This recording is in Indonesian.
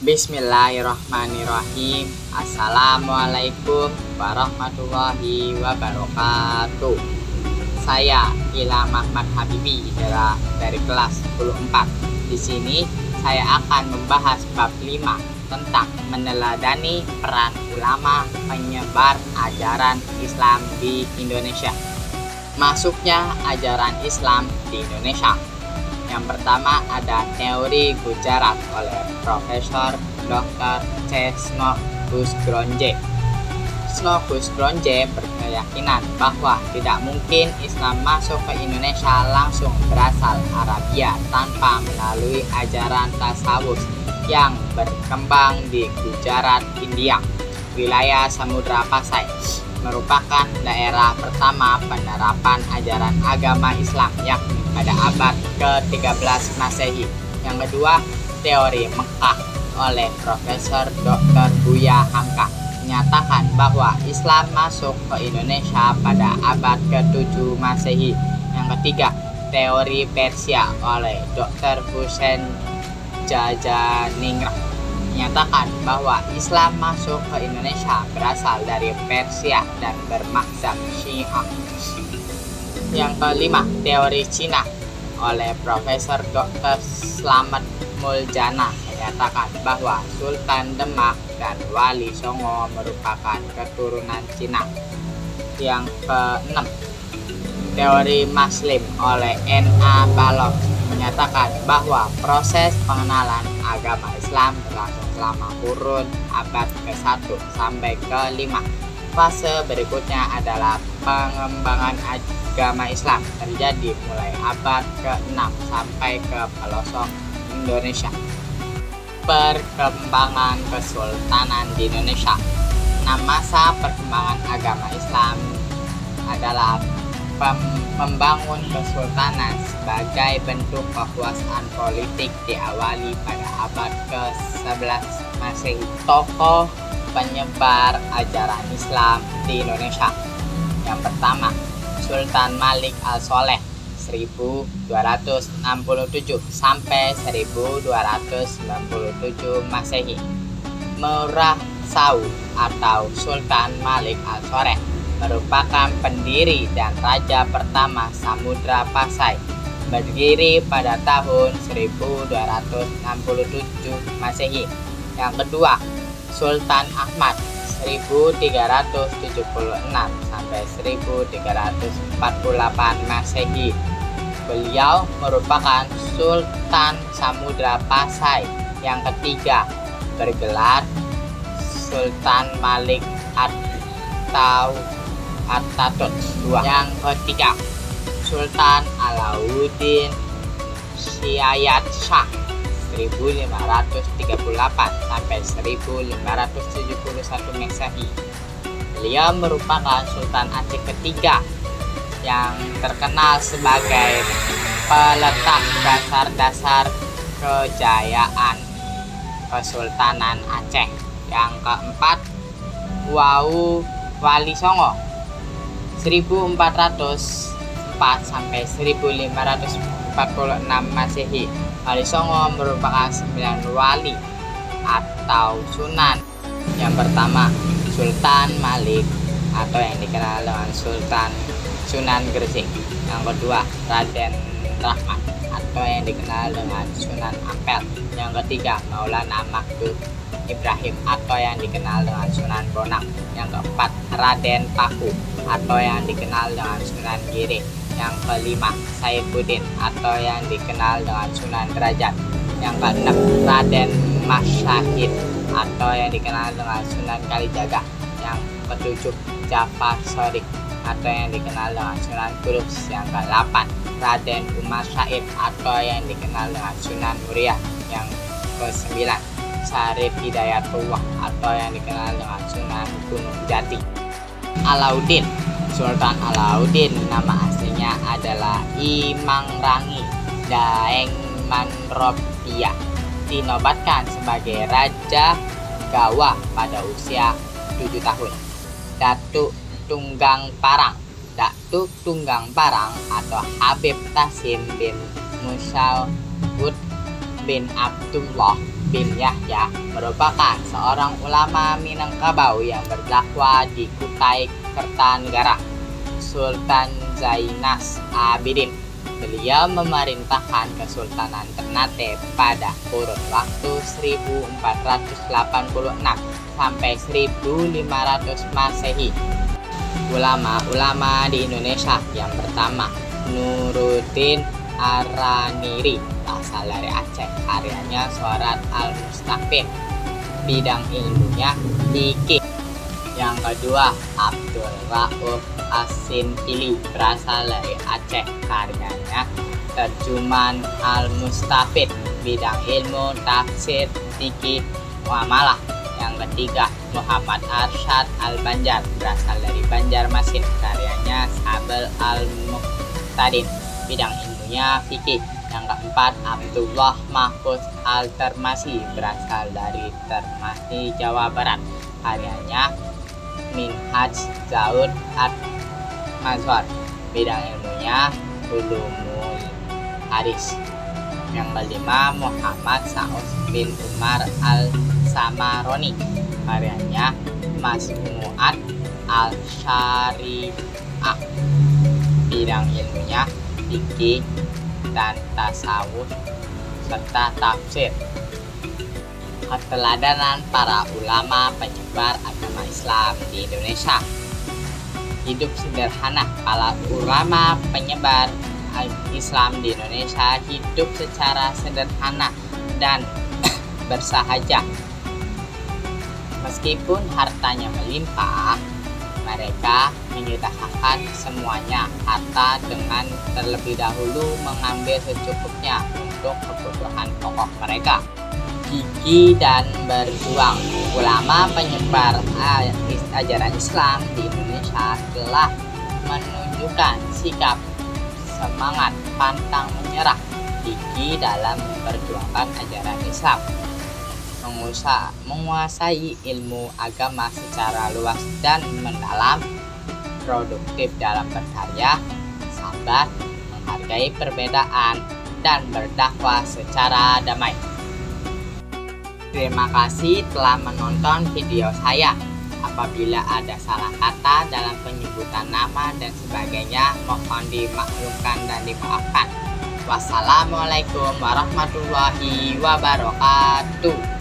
Bismillahirrahmanirrahim. Assalamualaikum warahmatullahi wabarakatuh. Saya Ilham Ahmad Habibi dari kelas 10-4. Di sini saya akan membahas bab 5 tentang meneladani peran ulama penyebar ajaran Islam di Indonesia. Masuknya ajaran Islam di Indonesia. Yang pertama ada teori Gujarat oleh Profesor Dr. C. Snodhusgronje. Snodhusgronje berkeyakinan bahwa tidak mungkin Islam masuk ke Indonesia langsung berasal Arabia tanpa melalui ajaran tasawuf yang berkembang di Gujarat, India. Wilayah Samudra Pasai merupakan daerah pertama penerapan ajaran agama Islam, yakni pada abad ke-13 Masehi. Yang kedua, teori Mekah oleh Profesor Dr. Buya Hamka menyatakan bahwa Islam masuk ke Indonesia pada abad ke-7 Masehi. Yang ketiga, teori Persia oleh Dr. Hussein Jajaningrat menyatakan bahwa Islam masuk ke Indonesia berasal dari Persia dan bermazhab Syiah. Yang kelima, teori Cina oleh Profesor Dr. Slamet Muljana menyatakan bahwa Sultan Demak dan Wali Songo merupakan keturunan Cina. Yang keenam, teori Muslim oleh N.A. Balog menyatakan bahwa proses pengenalan agama Islam berlangsung selama kurun abad ke-1 sampai ke-5. Fase berikutnya adalah pengembangan agama Islam terjadi mulai abad ke-6 sampai ke pelosok Indonesia. Perkembangan Kesultanan di Indonesia. Masa perkembangan agama Islam adalah membangun kesultanan sebagai bentuk kekuasaan politik diawali pada abad ke-11 Masehi. Tokoh penyebar ajaran Islam di Indonesia. Yang pertama, Sultan Malik Al-Soleh 1267 sampai 1297 Masehi. Murah Saud atau Sultan Malik Al-Soleh merupakan pendiri dan raja pertama Samudra Pasai, berdiri pada tahun 1267 Masehi. Yang kedua, Sultan Ahmad 1376 sampai 1348 Masehi. Beliau merupakan Sultan Samudra Pasai yang ketiga, bergelar Sultan Malik atau Atatürk II. Yang ketiga, Sultan Alauddin Syayad Shah 1538 sampai 1571 Masehi. Beliau merupakan Sultan Aceh ketiga yang terkenal sebagai peletak dasar-dasar kejayaan Kesultanan Aceh. Yang keempat, Wali Songo 1404 sampai 1546 Masehi. Wali Songo merupakan 9 wali atau sunan. Yang pertama, Sultan Malik atau yang dikenal dengan Sunan Gresik. Yang kedua, Raden Rahmat atau yang dikenal dengan Sunan Ampel. Yang ketiga, Maulana Mahmud Ibrahim atau yang dikenal dengan Sunan Bonang. Yang keempat, Raden Paku atau yang dikenal dengan Sunan Giri. Yang kelima, Saifuddin atau yang dikenal dengan Sunan Derajat. Yang keenam, Raden Masyahid atau yang dikenal dengan Sunan Kalijaga. Yang ketujuh, Jafar Shodiq atau yang dikenal dengan Sunan Kudus. Yang ke-8, Raden Umar Said atau yang dikenal dengan Sunan Muria. Yang ke-9, Syarif Hidayatullah atau yang dikenal dengan Sunan Gunung Jati. Alauddin. Sultan Alauddin nama aslinya adalah Imangrangi Daeng Manropia. Dinobatkan sebagai Raja Gawa pada usia 7 tahun. Datuk Tunggang Parang. Datuk Tunggang Parang atau Habib Tasim bin Musaud bin Abdullah bin Yahya merupakan seorang ulama Minangkabau yang berdakwah di Kutai Kertanegara, Sultan Zainas Abidin. Beliau memerintahkan Kesultanan Ternate pada kurun waktu 1486 sampai 1500 Masehi. Ulama-ulama di Indonesia yang pertama, Nuruddin Araniri, asal dari Aceh, karyanya Surat Al-Mustafid, bidang ilmunya fikih. Yang kedua, Abdul Rauf As-Sintili, berasal dari Aceh, karyanya Terjemahan Al-Mustafid, bidang ilmu tafsir, fikih, muamalah. Yang ketiga, Muhammad Arsyad Al-Banjar, berasal dari Banjarmasin, karyanya Sabel Al-Muqtadin, bidang ilmunya fikih. Yang keempat, Abdullah Mahfuz Al-Termasi, berasal dari Termasi, Jawa Barat, karyanya Minhaj Zaud Ad-Mazhar, bidang ilmunya Ulumul Hadis. Yang kelima, Muhammad Saud bin Umar Al-Samaroni, karyanya Masmu'at Al-Syari'ah, bidang ilmunya fikih dan tasawuf serta tafsir. Keteladanan para ulama penyebar agama Islam di Indonesia. Hidup sederhana. Para ulama penyebar Islam di Indonesia hidup secara sederhana dan bersahaja. Meskipun hartanya melimpah, mereka menyudahakan semuanya harta dengan terlebih dahulu mengambil secukupnya untuk kebutuhan pokok mereka. Gigih dan berjuang. Ulama penyebar ajaran Islam di Indonesia telah menunjukkan sikap semangat pantang menyerah, gigih dalam memperjuangkan ajaran Islam, menguasai ilmu agama secara luas dan mendalam, produktif dalam berkarya, sabar, menghargai perbedaan, dan berdakwah secara damai. Terima kasih telah menonton video saya. Apabila ada salah kata dalam penyebutan nama dan sebagainya, mohon dimaklumkan dan dimaafkan. Wassalamualaikum warahmatullahi wabarakatuh.